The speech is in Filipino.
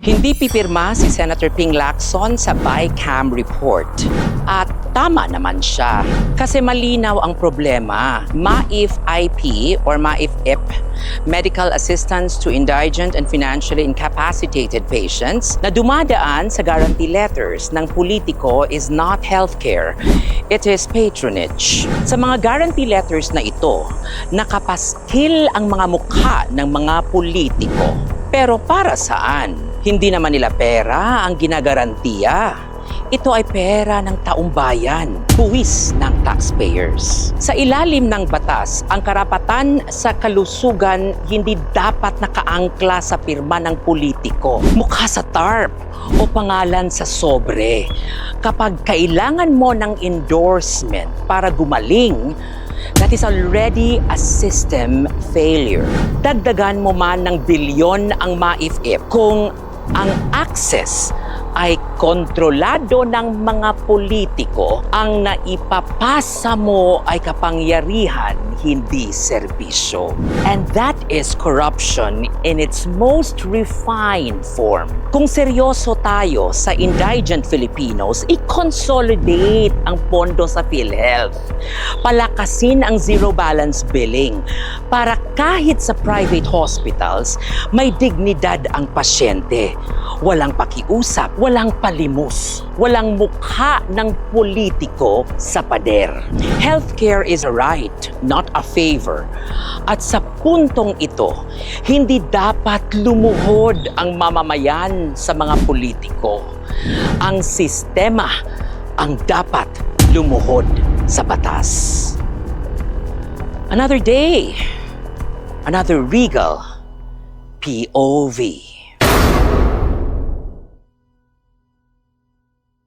Hindi pipirma si Senator Ping Lacson sa BICAM report. At tama naman siya. Kasi malinaw ang problema. MAIF-IP or MAIF-IP, Medical Assistance to Indigent and Financially Incapacitated Patients, na dumadaan sa guarantee letters ng politiko is not healthcare. It is patronage. Sa mga guarantee letters na ito, nakapaskil ang mga mukha ng mga politiko. Pero para saan? Hindi naman nila pera ang ginagarantiya. Ito ay pera ng taong bayan, buwis ng taxpayers. Sa ilalim ng batas, ang karapatan sa kalusugan hindi dapat nakaangkla sa pirma ng politiko, mukha sa TARP o pangalan sa sobre. Kapag kailangan mo ng endorsement para gumaling, that is already a system failure. Dagdagan mo man ng bilyon ang MAIF-IP kung ang access ay kontrolado ng mga politiko, ang naipapasa mo ay kapangyarihan, hindi serbisyo. And that is corruption in its most refined form. Kung seryoso tayo sa indigent Filipinos, i-consolidate ang pondo sa PhilHealth. Palakasin ang zero balance billing para kahit sa private hospitals, may dignidad ang pasyente. Walang pakiusap, walang palimus, walang mukha ng politiko sa pader. Healthcare is a right, not a favor. At sa puntong ito, hindi dapat lumuhod ang mamamayan sa mga politiko. Ang sistema ang dapat lumuhod sa batas. Another day, another regal POV.